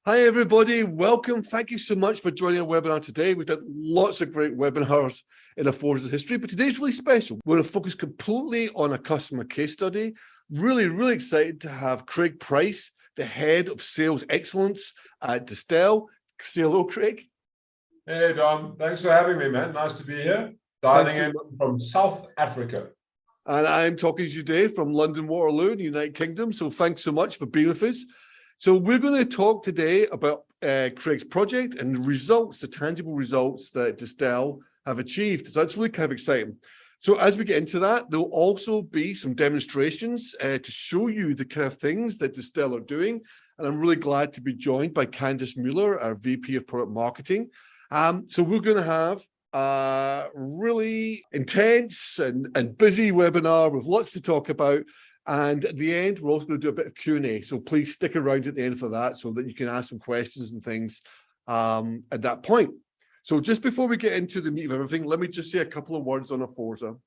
Hi, everybody. Welcome. Thank you so much for joining our webinar today. We've done lots of great webinars in Aforza's history, but today's really special. We're going to focus completely on a customer case study. Really excited to have Craig Price, the head of sales excellence at Distell. Say hello, Craig. Hey, Dom. Thanks for having me, man. Nice to be here. Dialing in from South Africa. And I'm talking to you today from London, Waterloo, in the United Kingdom. So thanks so much for being with us. So we're going to talk today about Craig's project and the results, the tangible results that Distell have achieved. So that's really kind of exciting. So as we get into that, there'll also be some demonstrations to show you the kind of things that Distell are doing. And I'm really glad to be joined by Candice Mueller, our VP of Product Marketing. So we're going to have a really intense and busy webinar with lots to talk about. And at the end, we're also going to do a bit of Q&A. So please stick around at the end for that so that you can ask some questions and things at that point. So just before we get into the meat of everything, let me just say a couple of words on Aforza.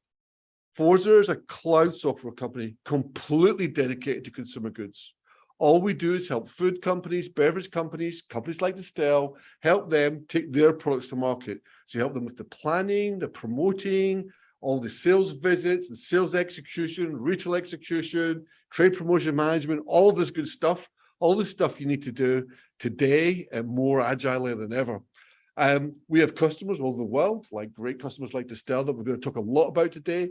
Aforza is a cloud software company completely dedicated to consumer goods. All we do is help food companies, beverage companies, companies like Distell, help them take their products to market. So help them with the planning, the promoting, all the sales visits, the sales execution, retail execution, trade promotion management, all of this good stuff, all the stuff you need to do today and more agilely than ever. We have customers all over the world, like great customers like Distell that we're going to talk a lot about today.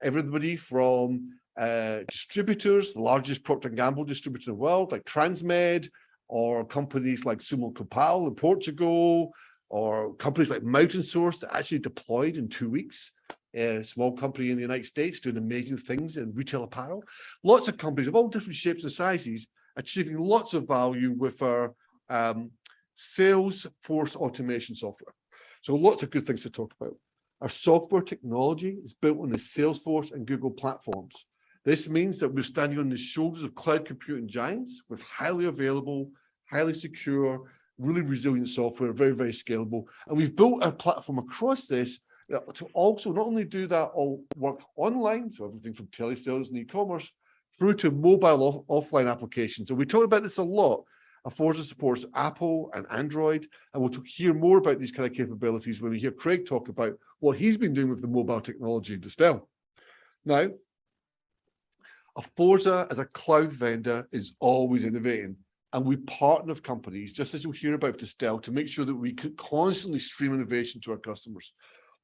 Everybody from distributors, the largest Procter & Gamble distributor in the world, like Transmed, or companies like Sumo Copal in Portugal, or companies like Mountain Source that actually deployed in 2 weeks. A small company in the United States doing amazing things in retail apparel. Lots of companies of all different shapes and sizes achieving lots of value with our sales force automation software. So lots of good things to talk about. Our software technology is built on the Salesforce and Google platforms. This means that we're standing on the shoulders of cloud computing giants with highly available, highly secure, really resilient software, very scalable. And we've built our platform across this to also not only do that all work online, so everything from telesales and e-commerce, through to mobile offline applications. So we talk about this a lot. Aforza supports Apple and Android, and we'll hear more about these kind of capabilities when we hear Craig talk about what he's been doing with the mobile technology in Distell. Now, Aforza as a cloud vendor is always innovating, and we partner with companies, just as you'll hear about Distell, to make sure that we can constantly stream innovation to our customers.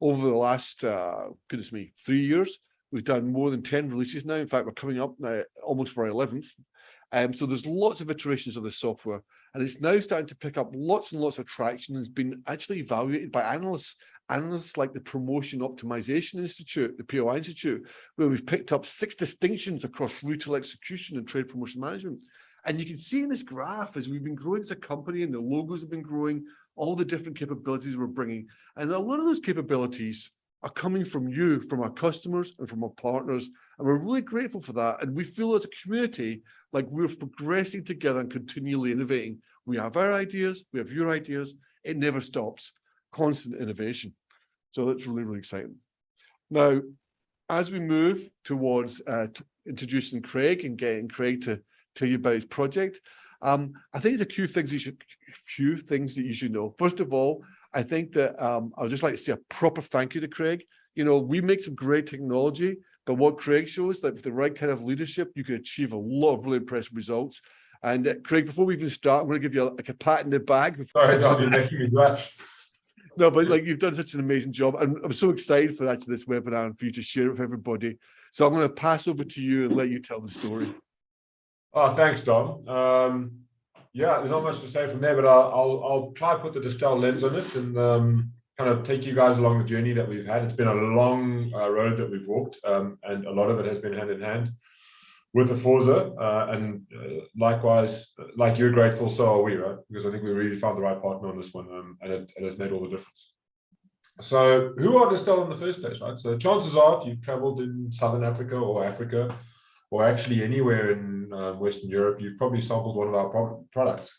Over the last, 3 years, we've done more than 10 releases now. In fact, we're coming up now almost for our 11th. So there's lots of iterations of the software, and it's now starting to pick up lots and lots of traction, and it's been actually evaluated by analysts like the Promotion Optimization Institute, the POI Institute, where we've picked up 6 distinctions across retail execution and trade promotion management. And you can see in this graph, as we've been growing as a company and the logos have been growing, all the different capabilities we're bringing. And a lot of those capabilities are coming from you, from our customers and from our partners. And we're really grateful for that. And we feel as a community like we're progressing together and continually innovating. We have our ideas, we have your ideas. It never stops. Constant innovation. So that's really exciting. Now, as we move towards introducing Craig and getting Craig to tell you about his project, I think there's a few things that you should know. First of all, I think that I would just like to say a proper thank you to Craig. You know, we make some great technology, but what Craig shows that with the right kind of leadership, you can achieve a lot of really impressive results. And Craig, before we even start, I'm going to give you like a pat in the back. Sorry, Dom, you're making me blush. No, but like you've done such an amazing job. And I'm so excited for actually this webinar and for you to share it with everybody. So I'm going to pass over to you and let you tell the story. Oh, thanks, Dom. Yeah, there's not much to say from there, but I'll try to put the Distell lens on it and kind of take you guys along the journey that we've had. It's been a long road that we've walked, and a lot of it has been hand in hand with Aforza. And likewise, like you're grateful, so are we, right? Because I think we really found the right partner on this one, and it has made all the difference. So who are Distell in the first place, right? So chances are, if you've traveled in Southern Africa or Africa, or actually anywhere in Western Europe, you've probably sampled one of our products.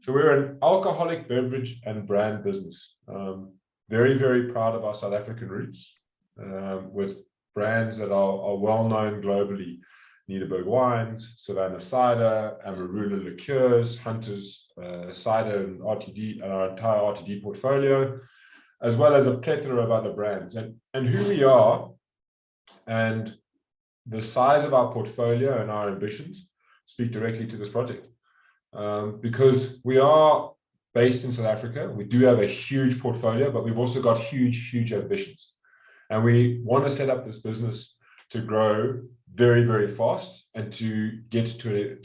So we're an alcoholic beverage and brand business. Very proud of our South African roots, with brands that are well known globally. Nederburg wines, Savannah cider, Amarula liqueurs, Hunter's cider and RTD, our entire RTD portfolio, as well as a plethora of other brands. And who we are and the size of our portfolio and our ambitions speak directly to this project. Because we are based in South Africa, we do have a huge portfolio, but we've also got huge ambitions. And we want to set up this business to grow very fast and to get to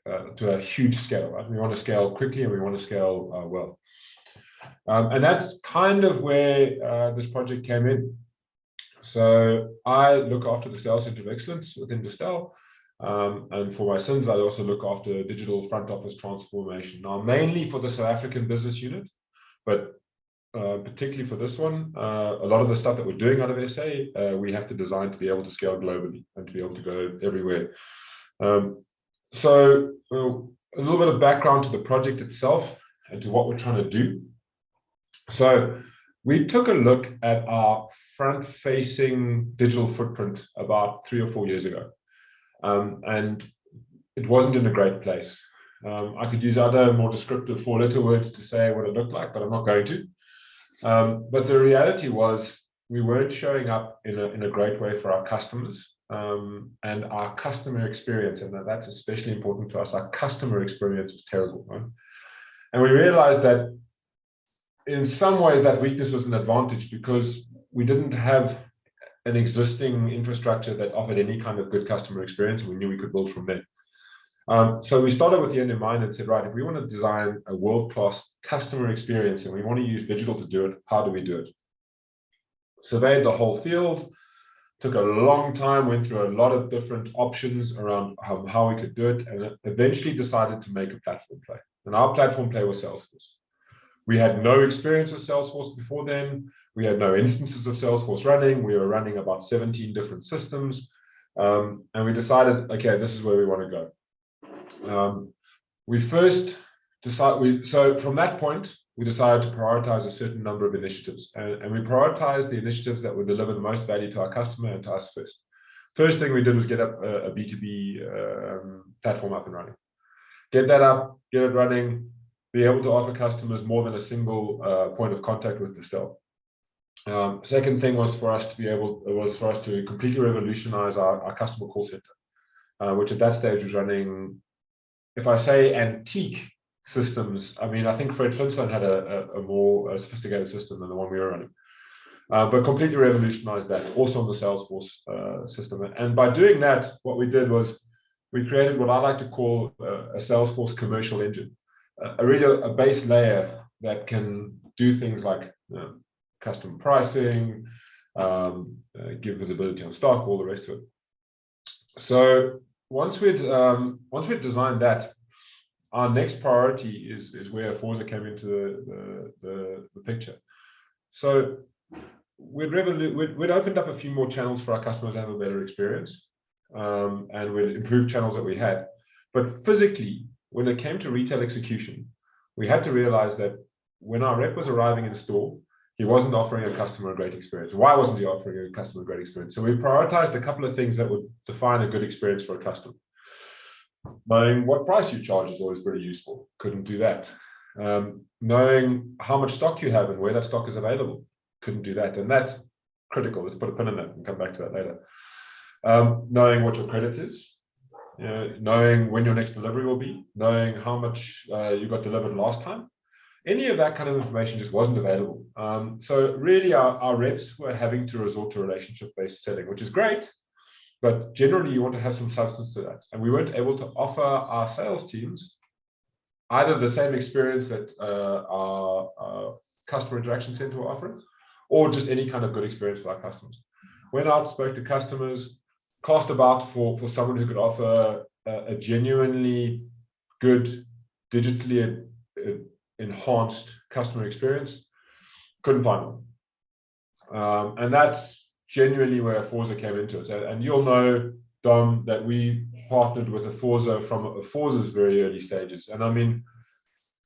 a huge scale. Right? We want to scale quickly and we want to scale well. And that's kind of where this project came in. So I look after the sales center of excellence within Distell. And for my sins, I also look after digital front office transformation. Now, mainly for the South African business unit, but particularly for this one, a lot of the stuff that we're doing out of SA, we have to design to be able to scale globally and to be able to go everywhere. So a little bit of background to the project itself and to what we're trying to do. So we took a look at our front-facing digital footprint about 3 or 4 years ago. And it wasn't in a great place. I could use other more descriptive 4-letter words to say what it looked like, but I'm not going to. But the reality was we weren't showing up in a great way for our customers and our customer experience, and that's especially important to us. Our customer experience was terrible, right? And we realized that in some ways that weakness was an advantage because we didn't have an existing infrastructure that offered any kind of good customer experience, and we knew we could build from there. So we started with the end in mind and said, right, if we want to design a world-class customer experience and we want to use digital to do it, how do we do it? Surveyed the whole field, took a long time, went through a lot of different options around how we could do it, and eventually decided to make a platform play. And our platform play was Salesforce. We had no experience with Salesforce before then. We had no instances of Salesforce running. We were running about 17 different systems. And we decided, okay, this is where we want to go. We first decided, so from that point, we decided to prioritize a certain number of initiatives. And we prioritized the initiatives that would deliver the most value to our customer and to us first. First thing we did was get up a B2B platform up and running. Get that up, get it running, be able to offer customers more than a single point of contact with Distell. Second thing was for us to completely revolutionize our customer call center, which at that stage was running, if I say antique systems, I mean, I think Fred Flintstone had a more sophisticated system than the one we were running, but completely revolutionized that, also on the Salesforce system. And by doing that, what we did was we created what I like to call a Salesforce commercial engine, a base layer that can do things like custom pricing, give visibility on stock, all the rest of it. So once we'd designed that, our next priority is where Aforza came into the picture. So we'd opened up a few more channels for our customers to have a better experience, and we'd improved channels that we had. But physically, when it came to retail execution, we had to realize that when our rep was arriving in store, he wasn't offering a customer a great experience. Why wasn't he offering a customer a great experience? So we prioritized a couple of things that would define a good experience for a customer. Knowing what price you charge is always very useful. Couldn't do that. Knowing how much stock you have and where that stock is available. Couldn't do that. And that's critical. Let's put a pin in that and come back to that later. Knowing what your credit is. Knowing when your next delivery will be. Knowing how much you got delivered last time. Any of that kind of information just wasn't available. So really our reps were having to resort to relationship-based selling, which is great, but generally you want to have some substance to that. And we weren't able to offer our sales teams either the same experience that our customer interaction center were offering, or just any kind of good experience for our customers. Went out, spoke to customers, cast about for someone who could offer a genuinely good, digitally enhanced customer experience. Couldn't find one. And that's genuinely where Aforza came into it. And you'll know, Dom, that we partnered with Aforza from Aforza's very early stages. And I mean,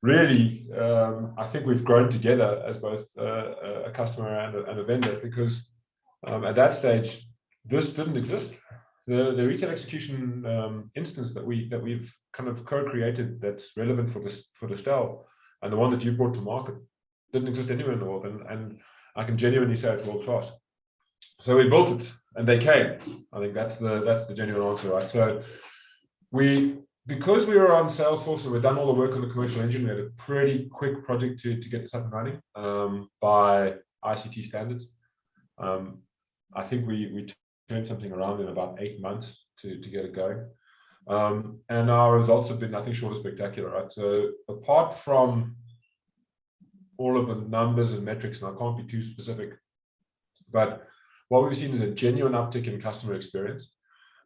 really, I think we've grown together as both a customer and a vendor, because at that stage, this didn't exist. the retail execution instance that we've kind of co-created that's relevant for Distell, and the one that you brought to market didn't exist anywhere in the world, and I can genuinely say it's world class. So we built it, and they came. I think that's the genuine answer, right? So because we were on Salesforce and we'd done all the work on the commercial engine, we had a pretty quick project to get this up and running by ICT standards. I think we turned something around in about 8 months to get it going. And our results have been nothing short of spectacular, right? So apart from all of the numbers and metrics, and I can't be too specific, but what we've seen is a genuine uptick in customer experience.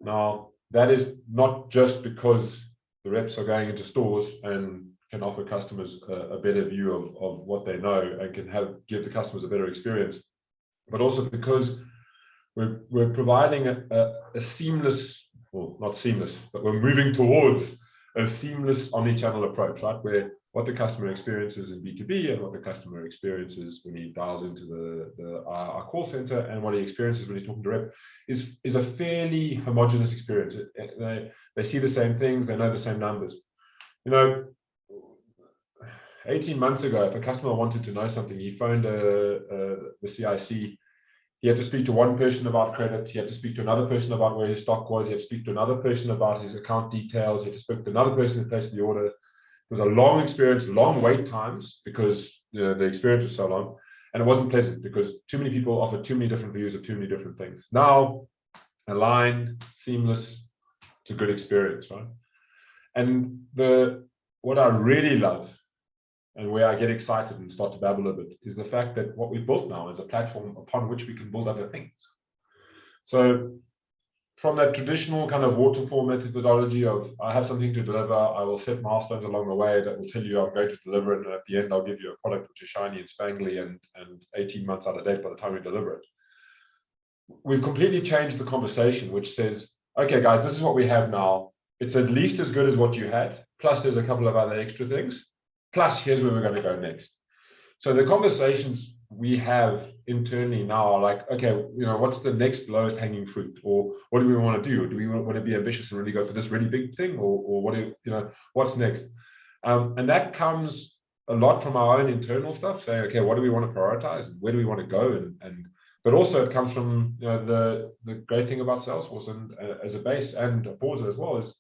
Now, that is not just because the reps are going into stores and can offer customers a better view of what they know and can give the customers a better experience, but also because we're providing a seamless, well, not seamless, but we're moving towards a seamless omni-channel approach, right? Where what the customer experiences in B2B and what the customer experiences when he dials into our call center and what he experiences when he's talking to rep is a fairly homogeneous experience. They see the same things, they know the same numbers. 18 months ago, if a customer wanted to know something, he phoned the CIC. He had to speak to one person about credit. He had to speak to another person about where his stock was. He had to speak to another person about his account details. He had to speak to another person who placed the order. It was a long experience, long wait times because the experience was so long. And it wasn't pleasant because too many people offered too many different views of too many different things. Now, aligned, seamless, it's a good experience, right? And what I really love and where I get excited and start to babble a bit is the fact that what we've built now is a platform upon which we can build other things. So from that traditional kind of waterfall methodology of I have something to deliver, I will set milestones along the way that will tell you I'm going to deliver it, and at the end I'll give you a product which is shiny and spangly and 18 months out of date by the time we deliver it. We've completely changed the conversation, which says, okay guys, this is what we have now. It's at least as good as what you had, plus there's a couple of other extra things. Plus, here's where we're going to go next. So the conversations we have internally now are like, okay, what's the next lowest hanging fruit, or what do we want to do? Or do we want to be ambitious and really go for this really big thing, or what's next? And that comes a lot from our own internal stuff, saying, okay, what do we want to prioritize, and where do we want to go, but also it comes from the great thing about Salesforce and as a base and Aforza as well is,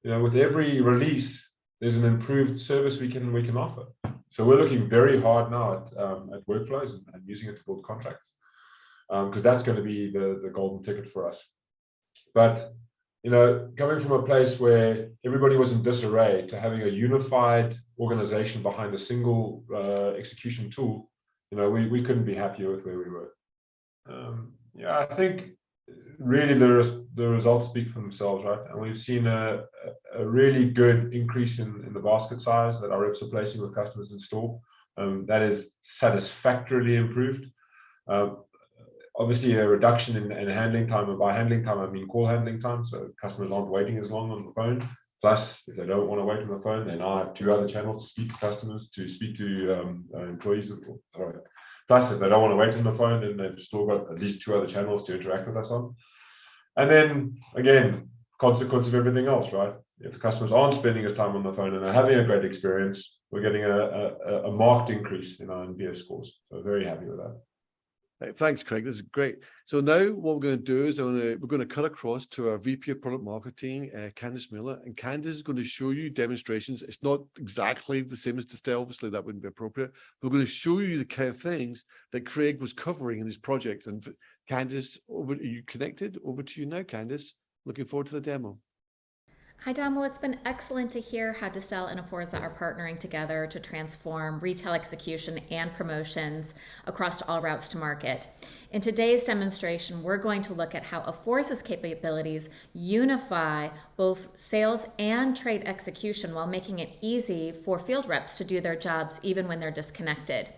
with every release, there's an improved service we can offer. So we're looking very hard now at workflows and using it to build contracts, because that's going to be the golden ticket for us. But coming from a place where everybody was in disarray to having a unified organization behind a single execution tool, we couldn't be happier with where we were. I think really the results speak for themselves, right? And we've seen a really good increase in the basket size that our reps are placing with customers in store. That is satisfactorily improved. Obviously a reduction in handling time, and by handling time I mean call handling time, so customers aren't waiting as long on the phone. Plus, if they don't want to wait on the phone, they now have 2 other channels to speak to customers, to speak to employees. Plus, if they don't want to wait on the phone, then they've still got at least 2 other channels to interact with us on. And then, again, consequence of everything else, right? If the customers aren't spending as time on the phone and they're having a great experience, we're getting a marked increase in our NPS scores. So very happy with that. Thanks, Craig. This is great. So now what we're going to do is we're going to cut across to our VP of Product Marketing, Candice Miller, and Candice is going to show you demonstrations. It's not exactly the same as Distell, obviously that wouldn't be appropriate. We're going to show you the kind of things that Craig was covering in his project. And Candice, are you connected? Over to you now, Candice. Looking forward to the demo. Hi, Dom. Well, it's been excellent to hear how Distell and Aforza are partnering together to transform retail execution and promotions across all routes to market. In today's demonstration, we're going to look at how Aforza's capabilities unify both sales and trade execution while making it easy for field reps to do their jobs even when they're disconnected.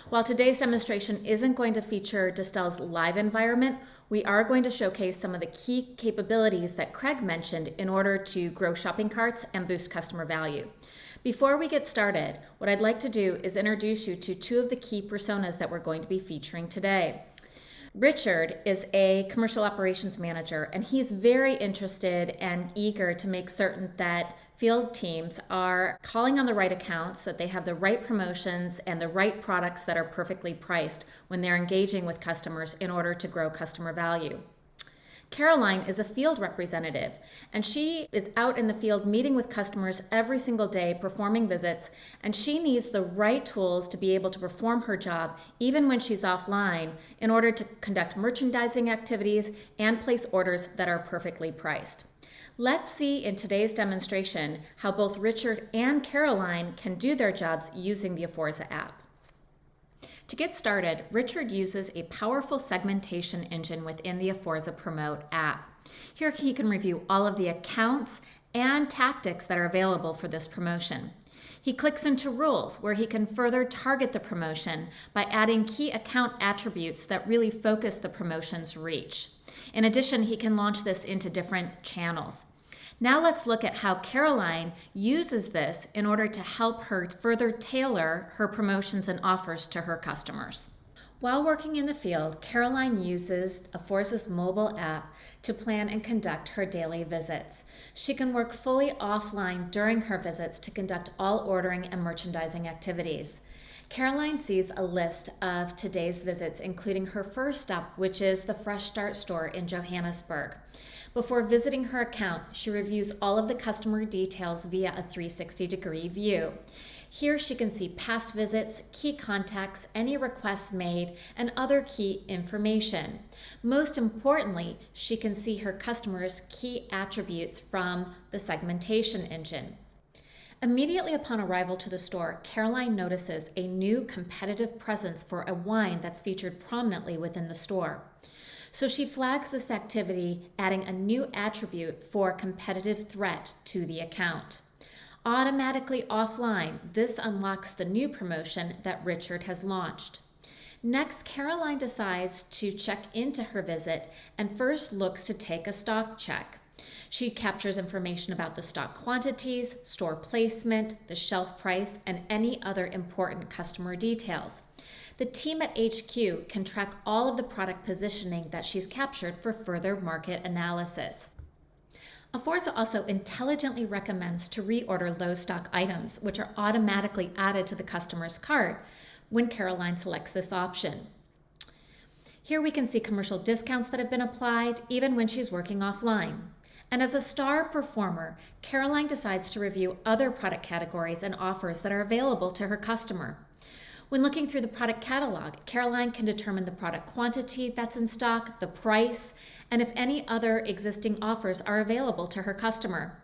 While today's demonstration isn't going to feature Distell's live environment, we are going to showcase some of the key capabilities that Craig mentioned in order to grow shopping carts and boost customer value. Before we get started, what I'd like to do is introduce you to 2 of the key personas that we're going to be featuring today. Richard is a commercial operations manager, and he's very interested and eager to make certain that field teams are calling on the right accounts, that they have the right promotions and the right products that are perfectly priced when they're engaging with customers in order to grow customer value. Caroline is a field representative, and she is out in the field meeting with customers every single day, performing visits, and she needs the right tools to be able to perform her job even when she's offline in order to conduct merchandising activities and place orders that are perfectly priced. Let's see in today's demonstration how both Richard and Caroline can do their jobs using the Aforza app. To get started, Richard uses a powerful segmentation engine within the Aforza Promote app. Here he can review all of the accounts and tactics that are available for this promotion. He clicks into rules where he can further target the promotion by adding key account attributes that really focus the promotion's reach. In addition, he can launch this into different channels. Now let's look at how Caroline uses this in order to help her further tailor her promotions and offers to her customers. While working in the field, Caroline uses Aforza's mobile app to plan and conduct her daily visits. She can work fully offline during her visits to conduct all ordering and merchandising activities. Caroline sees a list of today's visits, including her first stop, which is the Fresh Start store in Johannesburg. Before visiting her account, she reviews all of the customer details via a 360-degree view. Here she can see past visits, key contacts, any requests made, and other key information. Most importantly, she can see her customers' key attributes from the segmentation engine. Immediately upon arrival to the store, Caroline notices a new competitive presence for a wine that's featured prominently within the store. So she flags this activity, adding a new attribute for competitive threat to the account. Automatically offline, this unlocks the new promotion that Richard has launched. Next, Caroline decides to check into her visit and first looks to take a stock check. She captures information about the stock quantities, store placement, the shelf price, and any other important customer details. The team at HQ can track all of the product positioning that she's captured for further market analysis. Aforza also intelligently recommends to reorder low stock items, which are automatically added to the customer's cart when Caroline selects this option. Here we can see commercial discounts that have been applied even when she's working offline. And as a star performer, Caroline decides to review other product categories and offers that are available to her customer. When looking through the product catalog, Caroline can determine the product quantity that's in stock, the price, and if any other existing offers are available to her customer.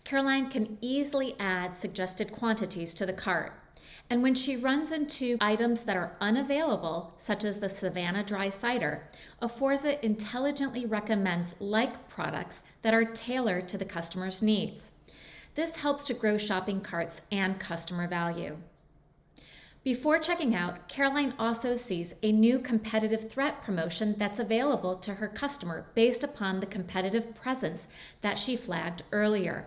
Caroline can easily add suggested quantities to the cart. And when she runs into items that are unavailable, such as the Savannah dry cider, Aforza intelligently recommends like products that are tailored to the customer's needs. This helps to grow shopping carts and customer value. Before checking out, Caroline also sees a new competitive threat promotion that's available to her customer based upon the competitive presence that she flagged earlier.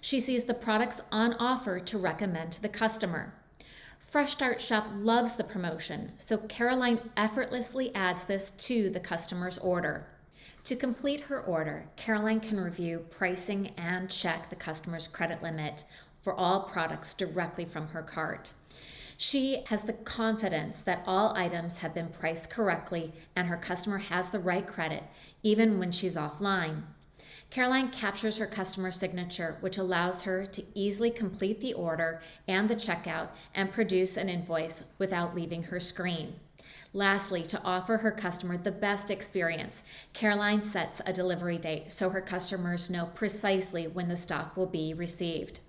She sees the products on offer to recommend to the customer. Fresh Start Shop loves the promotion, so Caroline effortlessly adds this to the customer's order. To complete her order, Caroline can review pricing and check the customer's credit limit for all products directly from her cart. She has the confidence that all items have been priced correctly and her customer has the right credit, even when she's offline. Caroline captures her customer signature, which allows her to easily complete the order and the checkout and produce an invoice without leaving her screen. Lastly, to offer her customer the best experience, Caroline sets a delivery date so her customers know precisely when the stock will be received.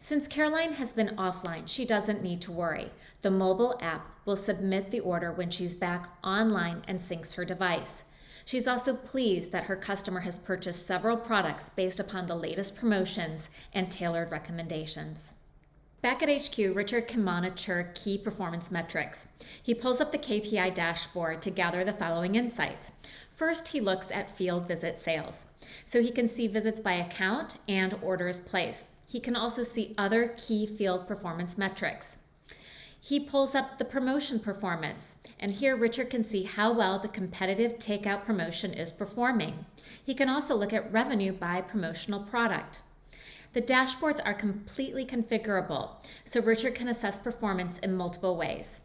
Since Caroline has been offline, she doesn't need to worry. The mobile app will submit the order when she's back online and syncs her device. She's also pleased that her customer has purchased several products based upon the latest promotions and tailored recommendations. Back at HQ, Richard can monitor key performance metrics. He pulls up the KPI dashboard to gather the following insights. First, he looks at field visit sales, so he can see visits by account and orders placed. He can also see other key field performance metrics. He pulls up the promotion performance, and here Richard can see how well the competitive takeout promotion is performing. He can also look at revenue by promotional product. The dashboards are completely configurable, so Richard can assess performance in multiple ways.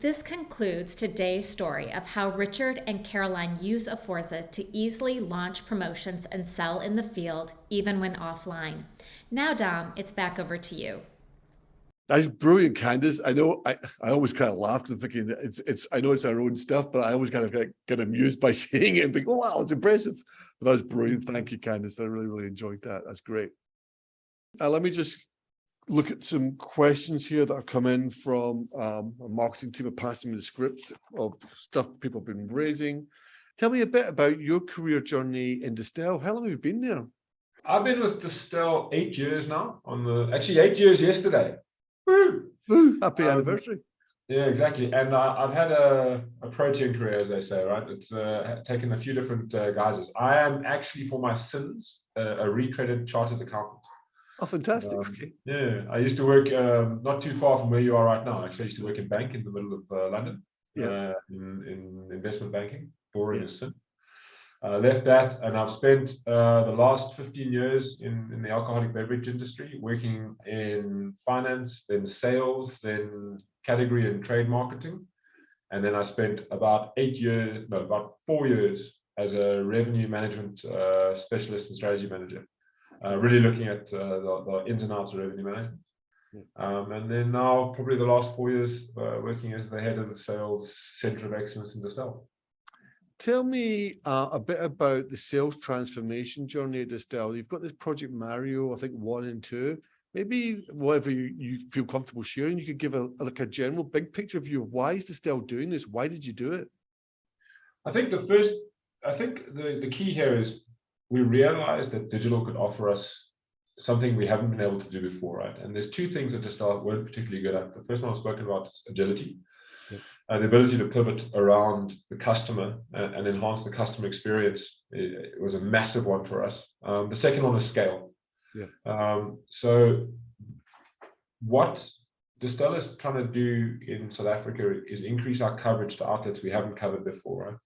This concludes today's story of how Richard and Caroline use Aforza to easily launch promotions and sell in the field, even when offline. Now, Dom, it's back over to you. That's brilliant, Candice. I know I always kind of laugh because I'm thinking it's I know it's our own stuff, but I always kind of get amused by seeing it and think, oh wow, it's impressive. But that's brilliant. Thank you, Candice. I really enjoyed that. That's great. Let me just look at some questions here that have come in from our marketing team. Have passed me the script of stuff people have been raising. Tell me a bit about your career journey in Distell. How long have you been there? I've been with Distell 8 years now. Actually 8 years yesterday. Woo! Woo, happy anniversary. Yeah, exactly. And I've had a protein career, as they say, right? It's taken a few different guises. I am actually, for my sins, a recredited chartered accountant. Oh, fantastic. Okay. Yeah, I used to work not too far from where you are right now. Actually, I used to work in bank in the middle of London, in investment banking, boring as sin. Left that, and I've spent the last 15 years in the alcoholic beverage industry, working in finance, then sales, then category and trade marketing. And then I spent about 4 years as a revenue management specialist and strategy manager. Really looking at the ins and outs of revenue management. And then now, probably the last 4 years, working as the head of the sales center of excellence in Distell. Tell me a bit about the sales transformation journey at Distell. You've got this Project Mario, I think 1 and 2. Maybe whatever you feel comfortable sharing, you could give a general big picture view of why is Distell doing this? Why did you do it? I think the key here is we realized that digital could offer us something we haven't been able to do before, right? And there's 2 things that Distell weren't particularly good at. The first one I've spoken about, agility. The ability to pivot around the customer and enhance the customer experience. It was a massive one for us. The second one is scale. So what Distell is trying to do in South Africa is increase our coverage to outlets we haven't covered before, right?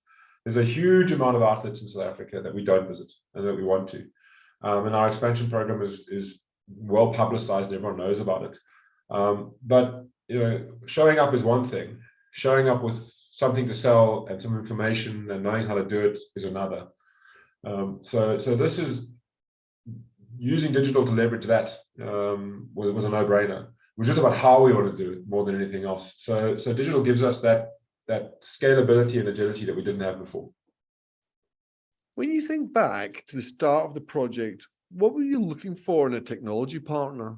There's a huge amount of outlets in South Africa that we don't visit and that we want to. And our expansion program is well publicized. Everyone knows about it. But showing up is one thing. Showing up with something to sell and some information and knowing how to do it is another. So this is using digital to leverage that was a no-brainer. It was just about how we want to do it more than anything else. So digital gives us that scalability and agility that we didn't have before. When you think back to the start of the project, what were you looking for in a technology partner?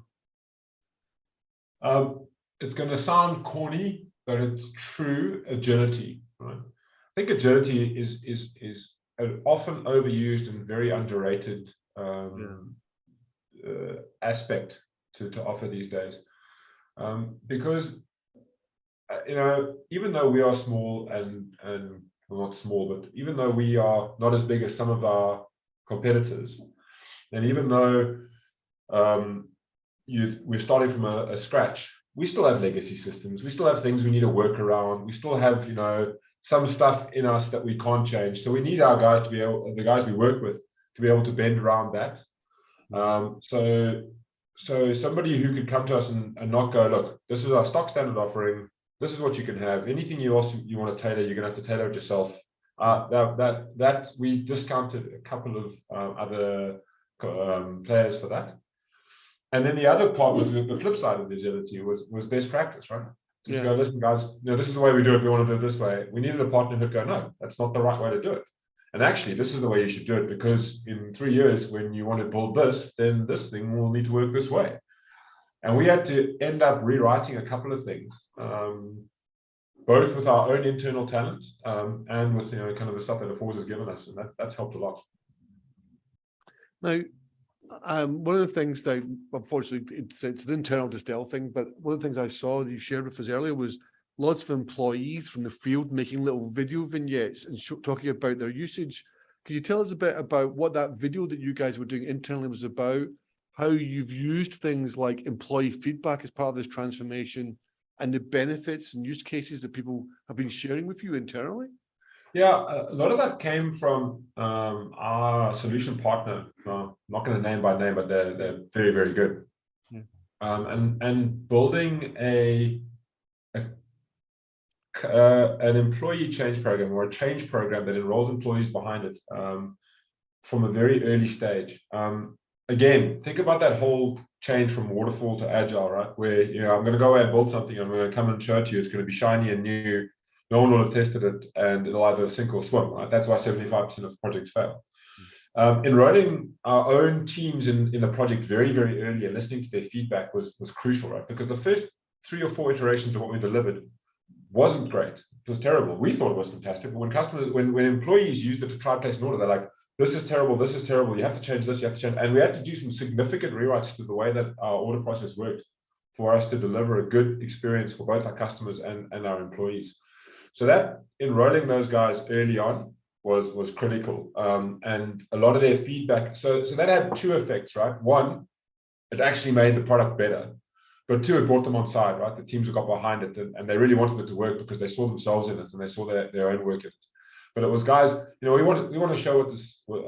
It's going to sound corny, but it's true agility, right? I think agility is an often overused and very underrated aspect to offer these days, because even though we are small and well, not small, but even though we are not as big as some of our competitors, and even though we're starting from a scratch, we still have legacy systems. We still have things we need to work around. We still have, some stuff in us that we can't change. So we need our guys to be able, the guys we work with, to be able to bend around that. So somebody who could come to us and not go, look, this is our stock standard offering. This is what you can have. Anything else you want to tailor, you're going to have to tailor it yourself. That we discounted a couple of other players for that. And then the other part was the flip side of the agility was best practice, right? Just go, listen, guys, this is the way we do it. We want to do it this way. We needed a partner who'd go, no, that's not the right way to do it. And actually, this is the way you should do it, because in 3 years, when you want to build this, then this thing will need to work this way. And we had to end up rewriting a couple of things, both with our own internal talent and with kind of the stuff that Aforza has given us, and that's helped a lot. Now, one of the things that, unfortunately, it's an internal Distell thing, but one of the things I saw that you shared with us earlier was lots of employees from the field making little video vignettes and talking about their usage. Could you tell us a bit about what that video that you guys were doing internally was about, how you've used things like employee feedback as part of this transformation and the benefits and use cases that people have been sharing with you internally? Yeah, a lot of that came from our solution partner. I'm not going to name by name, but they're very, very good. Yeah. And building an employee change program, or a change program that enrolled employees behind it from a very early stage. Again, think about that whole change from waterfall to agile, right? Where, I'm going to go away and build something, I'm going to come and show it to you, it's going to be shiny and new, no one will have tested it, and it'll either sink or swim, right? That's why 75% of projects fail. Enrolling our own teams in the project very, very early and listening to their feedback was crucial, right? Because the first 3 or 4 iterations of what we delivered wasn't great. It was terrible. We thought it was fantastic, but when employees used it to try to place an order, they're like, this is terrible, you have to change this, you have to change. And we had to do some significant rewrites to the way that our order process worked for us to deliver a good experience for both our customers and our employees. So that enrolling those guys early on was critical. And a lot of their feedback, so that had 2 effects, right? 1, it actually made the product better. But 2, it brought them on side, right? The teams who got behind it, and they really wanted it to work because they saw themselves in it and they saw their own work in it. But it was, guys, we want to show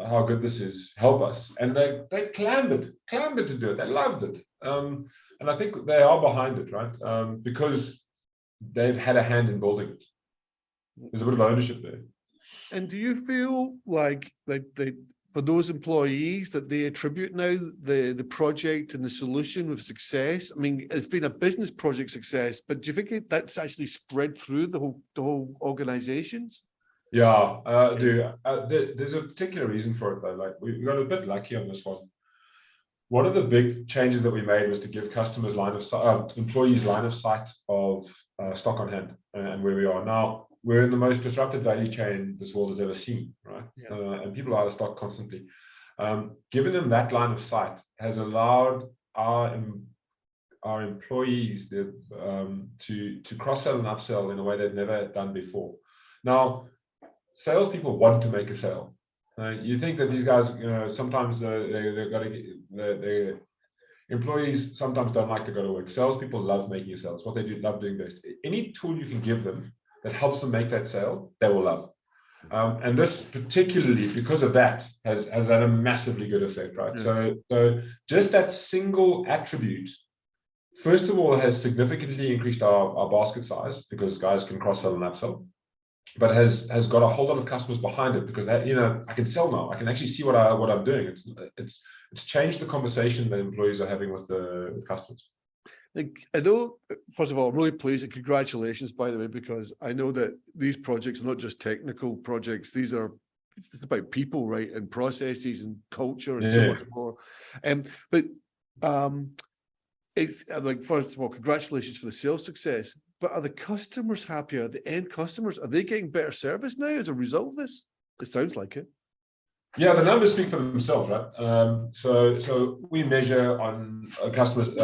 how good this is. Help us, and they clambered to do it. They loved it, and I think they are behind it, right? Because they've had a hand in building it. There's a bit of ownership there. And do you feel like for those employees that they attribute now the project and the solution with success? I mean, it's been a business project success, but do you think that's actually spread through the whole organizations? Yeah, there's a particular reason for it though. Like we got a bit lucky on this one. One of the big changes that we made was to give customers employees line of sight of stock on hand and where we are now. We're in the most disrupted value chain this world has ever seen, right? Yeah. And people are out of stock constantly. Giving them that line of sight has allowed our employees to cross-sell and upsell in a way they've never done before. Now, salespeople want to make a sale. You think that these guys, sometimes the employees sometimes don't like to go to work. Salespeople love making a sale. It's what they love doing best. Any tool you can give them that helps them make that sale, they will love. And this particularly, because of that, has had a massively good effect, right? Yeah. So just that single attribute, first of all, has significantly increased our basket size because guys can cross-sell and upsell, but has got a whole lot of customers behind it because I can sell now. I can actually see what I'm doing. It's changed the conversation that employees are having with customers. I know, first of all, I'm really pleased and congratulations, by the way, because I know that these projects are not just technical projects. It's about people, right? And processes and culture and so much more. It's like, first of all, congratulations for the sales success. But are the customers happier? The end customers, are they getting better service now as a result of this? It sounds like it. Yeah, the numbers speak for themselves, right? So we measure on customers'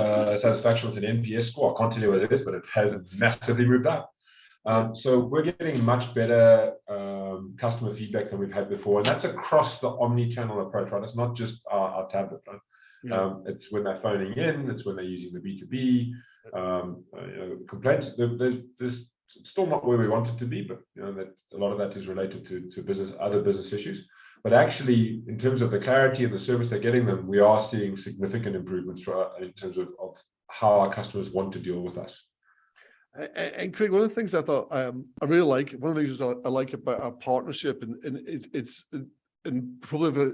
satisfaction with an NPS score. I can't tell you what it is, but it has massively moved up. So we're getting much better customer feedback than we've had before, and that's across the omni-channel approach, right? It's not just our tablet, right? Yeah. It's when they're phoning in, it's when they're using the B2B complaints. There's still not where we want it to be, but that a lot of that is related to other business issues. But actually, in terms of the clarity and the service they're getting them, we are seeing significant improvements in terms of how our customers want to deal with us. And Craig, one of the things I thought I really like, one of the things I like about our partnership, and it's probably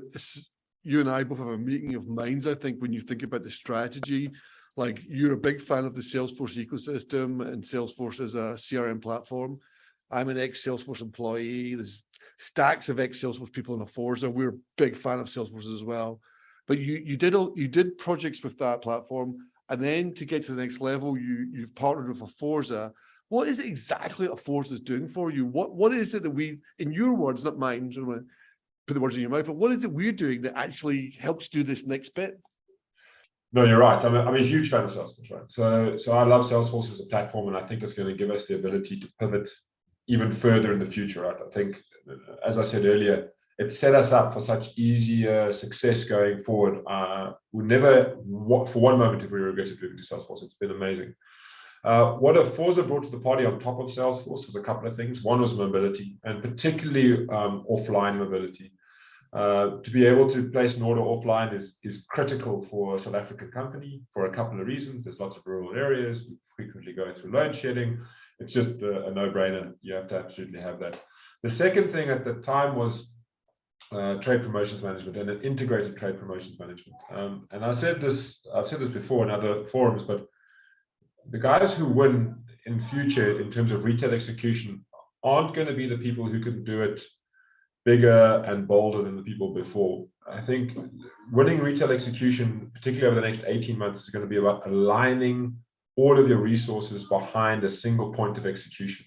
you and I both have a meeting of minds, I think, when you think about the strategy. Like, you're a big fan of the Salesforce ecosystem and Salesforce as a CRM platform. I'm an ex-Salesforce employee. There's stacks of ex-Salesforce people in Aforza. We're a big fan of Salesforce as well. But you did projects with that platform, and then to get to the next level, you've partnered with Aforza. What is it exactly Aforza is doing for you? What is it that we, in your words, not mine, so I'm going to put the words in your mouth, but what is it we're doing that actually helps do this next bit? No, you're right. I'm a huge fan of Salesforce, right? So I love Salesforce as a platform, and I think it's going to give us the ability to pivot even further in the future, right? I think, as I said earlier, it set us up for such easier success going forward. We never, for one moment, if we regretted moving to Salesforce. It's been amazing. What Aforza brought to the party on top of Salesforce was a couple of things. One was mobility, and particularly offline mobility. To be able to place an order offline is critical for a South African company for a couple of reasons. There's lots of rural areas. We frequently go through load shedding. It's just a no-brainer. You have to absolutely have that. The second thing at the time was trade promotions management and an integrated trade promotions management. And I've said this before in other forums, but the guys who win in future in terms of retail execution aren't going to be the people who can do it bigger and bolder than the people before. I think winning retail execution, particularly over the next 18 months, is going to be about aligning all of your resources behind a single point of execution.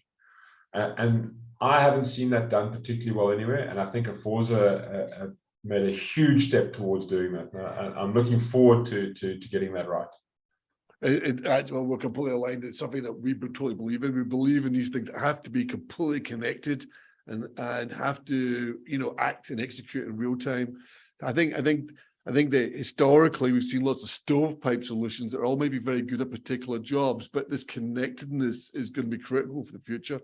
And I haven't seen that done particularly well anywhere. And I think Aforza made a huge step towards doing that. And I'm looking forward to getting that right. Well, we're completely aligned. It's something that we totally believe in. We believe in these things that have to be completely connected and have to, act and execute in real time. I think that historically we've seen lots of stovepipe solutions that are all maybe very good at particular jobs, but this connectedness is going to be critical for the future.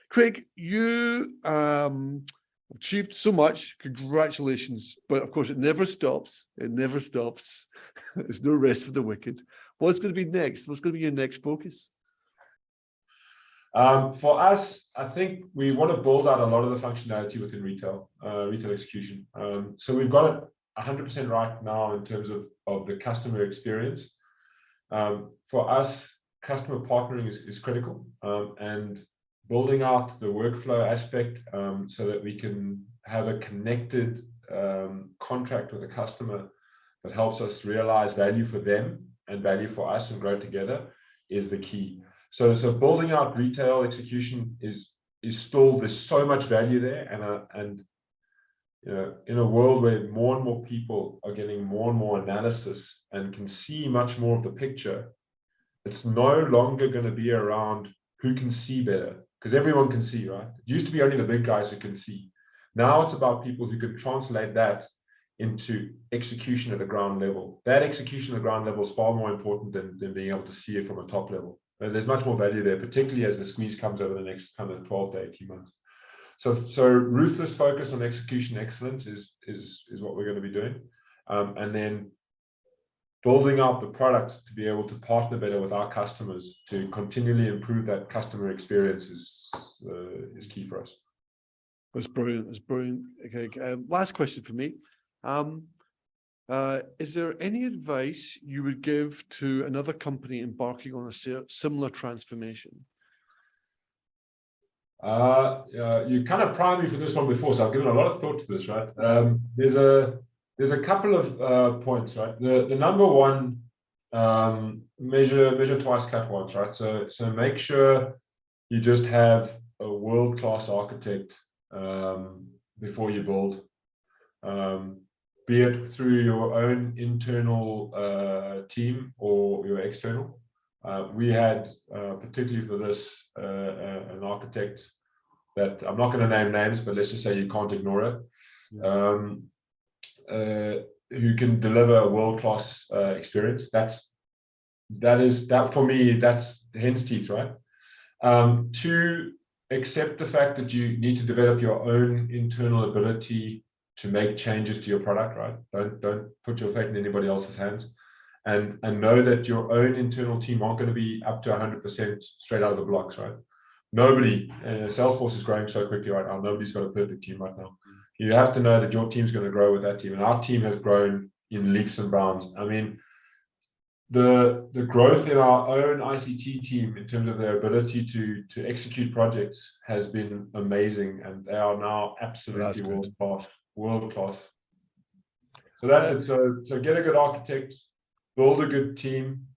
Craig, you achieved so much. Congratulations. But of course, it never stops. It never stops. There's no rest for the wicked. What's going to be next? What's going to be your next focus? For us, I think we want to build out a lot of the functionality within retail execution. So we've got it 100% right now in terms of the customer experience. For us, customer partnering is critical, and building out the workflow aspect so that we can have a connected contract with a customer that helps us realize value for them and value for us and grow together is the key. So building out retail execution is still, there's so much value there, and in a world where more and more people are getting more and more analysis and can see much more of the picture, it's no longer going to be around who can see better, because everyone can see, right? It used to be only the big guys who can see. Now it's about people who can translate that into execution at a ground level. That execution at a ground level is far more important than being able to see it from a top level. There's much more value there, particularly as the squeeze comes over the next kind of 12 to 18 months. So ruthless focus on execution excellence is what we're going to be doing. And then building out the product to be able to partner better with our customers to continually improve that customer experience is key for us. That's brilliant. That's brilliant. Okay. Last question for me. Is there any advice you would give to another company embarking on a similar transformation? You kind of primed me for this one before, so I've given a lot of thought to this, right? There's a couple of points, right? The number one, measure twice, cut once, right? So make sure you just have a world-class architect before you build. Be it through your own internal team or your external. We had, particularly for this, an architect that I'm not going to name names, but let's just say you can't ignore it, who can deliver a world-class experience. That for me, that's hen's teeth, right? To accept the fact that you need to develop your own internal ability to make changes to your product, right? Don't put your fate in anybody else's hands, and know that your own internal team aren't going to be up to 100% straight out of the blocks, right? Nobody, Salesforce is growing so quickly right now. Nobody's got a perfect team right now. You have to know that your team's going to grow with that team, and our team has grown in leaps and bounds. I mean, the growth in our own ICT team in terms of their ability to execute projects has been amazing, and they are now absolutely world class. So that's it. So get a good architect, build a good team,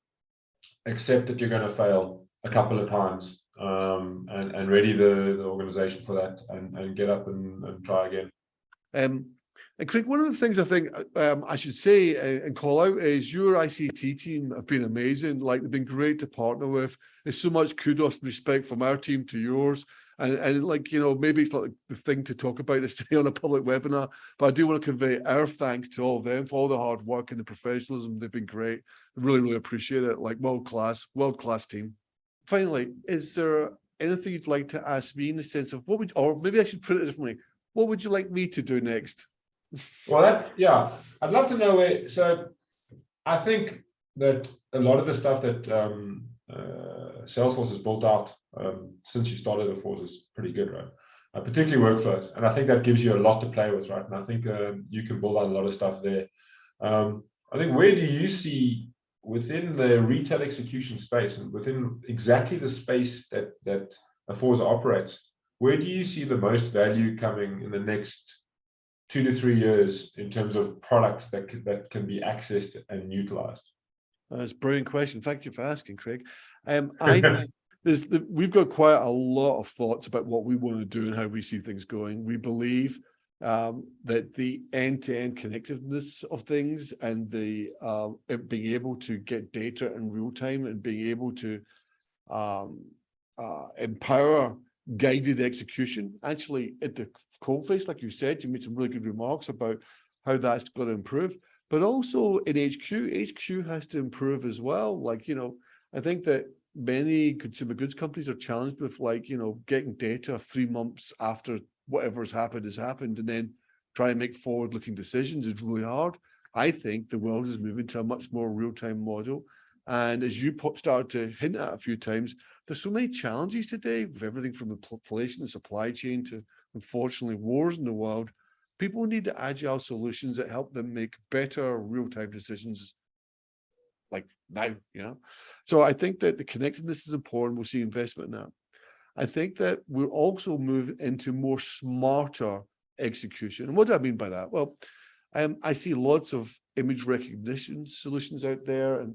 accept that you're going to fail a couple of times, and ready the organization for that, and get up and try again. And Craig, one of the things I think I should say and call out is your ICT team have been amazing. Like, they've been great to partner with. There's so much kudos and respect from our team to yours. And like, you know, maybe it's not the thing to talk about this today on a public webinar, but I do want to convey our thanks to all of them for all the hard work and the professionalism. They've been great. Really, really appreciate it. Like world class team. Finally, is there anything you'd like to ask me in the sense of what would, or maybe I should put it differently, what would you like me to do next? Well, yeah, I'd love to know where. So I think that a lot of the stuff that Salesforce has built out since you started Aforza is pretty good, right? Particularly workflows, and I think that gives you a lot to play with, right? And I think you can build out a lot of stuff there. I think, where do you see within the retail execution space and within exactly the space that Aforza operates, where do you see the most value coming in the next 2 to 3 years in terms of products that can be accessed and utilized? That's a brilliant question. Thank you for asking, Craig. I think we've got quite a lot of thoughts about what we want to do and how we see things going. We believe that the end-to-end connectedness of things and the being able to get data in real time and being able to empower guided execution, actually at the coalface, like you said, you made some really good remarks about how that's going to improve, but also in HQ has to improve as well. Like, you know, I think that many consumer goods companies are challenged with, like, you know, getting data 3 months after whatever's happened has happened, and then try and make forward-looking decisions is really hard. I think the world is moving to a much more real-time model. And as you started to hint at a few times, there's so many challenges today with everything from inflation and supply chain to, unfortunately, wars in the world. People need agile solutions that help them make better real-time decisions like now, you know? So I think that the connectedness is important. We'll see investment in that. I think that we'll also move into more smarter execution. And what do I mean by that? Well, I see lots of image recognition solutions out there, and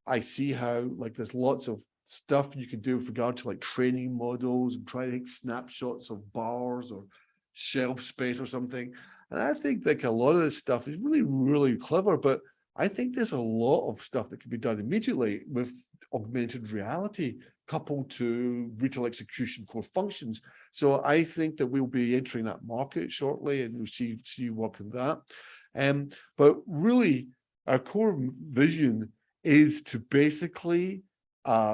I see how, like, there's lots of stuff you can do with regard to like training models and try to take snapshots of bars or shelf space or something. And I think like a lot of this stuff is really, really clever, but I think there's a lot of stuff that can be done immediately with augmented reality coupled to retail execution core functions. So I think that we'll be entering that market shortly, and we'll see work in that. But really, our core vision is to basically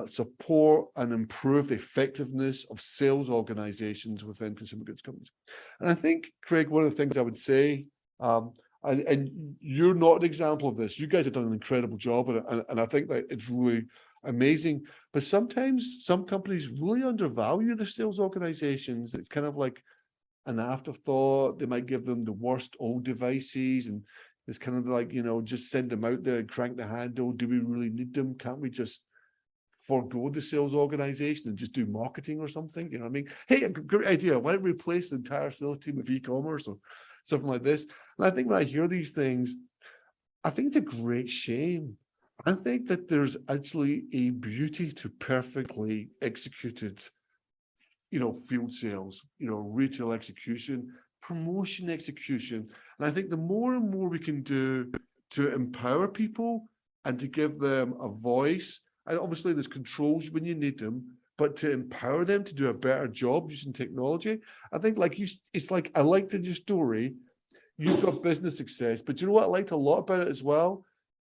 support and improve the effectiveness of sales organizations within consumer goods companies. And I think, Craig, one of the things I would say, and you're not an example of this, you guys have done an incredible job, and I think that it's really amazing, but sometimes some companies really undervalue their sales organizations. It's kind of like an afterthought. They might give them the worst old devices, and it's kind of like, you know, just send them out there and crank the handle. Do we really need them? Can't we just forego the sales organization and just do marketing or something? You know what I mean? Hey, a great idea. Why don't we replace the entire sales team with e-commerce or something like this? And I think when I hear these things, I think it's a great shame. I think that there's actually a beauty to perfectly executed, you know, field sales, you know, retail execution, promotion execution. And I think the more and more we can do to empower people and to give them a voice, and obviously there's controls when you need them, but to empower them to do a better job using technology. I think, like you, it's like, I liked in your story, you've got business success, but you know what I liked a lot about it as well?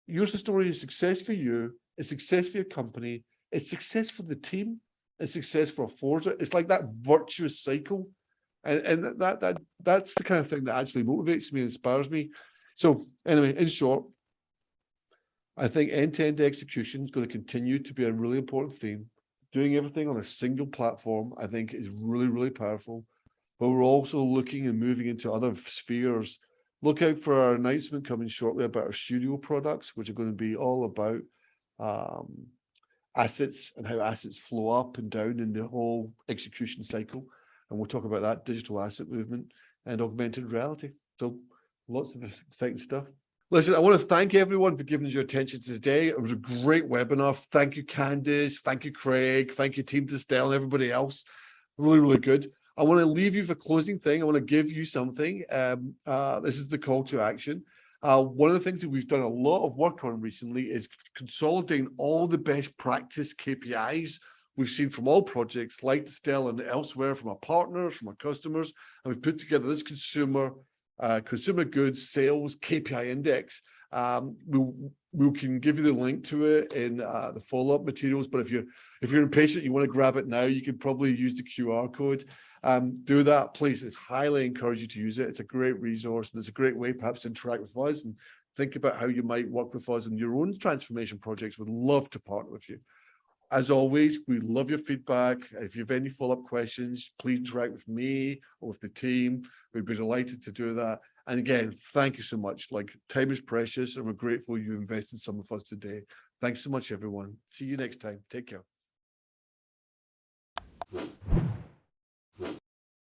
Yours, the story is success for you, it's success for your company, it's success for the team, it's success for Aforza. It's like that virtuous cycle. And that's the kind of thing that actually motivates me and inspires me. So anyway, in short, I think end-to-end execution is going to continue to be a really important theme. Doing everything on a single platform, I think, is really, really powerful. But we're also looking and moving into other spheres. Look out for our announcement coming shortly about our studio products, which are going to be all about assets and how assets flow up and down in the whole execution cycle. And we'll talk about that digital asset movement and augmented reality. So lots of exciting stuff. Listen, I want to thank everyone for giving us your attention today. It was a great webinar. Thank you, Candice. Thank you, Craig. Thank you, Team Distell and everybody else. Really, really good. I want to leave you for closing thing. I want to give you something. This is the call to action. One of the things that we've done a lot of work on recently is consolidating all the best practice KPIs we've seen from all projects like Distell and elsewhere, from our partners, from our customers, and we've put together this consumer goods sales KPI index. We can give you the link to it in the follow-up materials, but if you're impatient, you want to grab it now, you could probably use the QR code. Do that, please. I highly encourage you to use it. It's a great resource, and it's a great way perhaps to interact with us and think about how you might work with us on your own transformation projects. We'd love to partner with you. As always, we love your feedback. If you have any follow-up questions, please interact with me or with the team. We'd be delighted to do that. And again, thank you so much. Like, time is precious, and we're grateful you invested some of us today. Thanks so much, everyone. See you next time. Take care.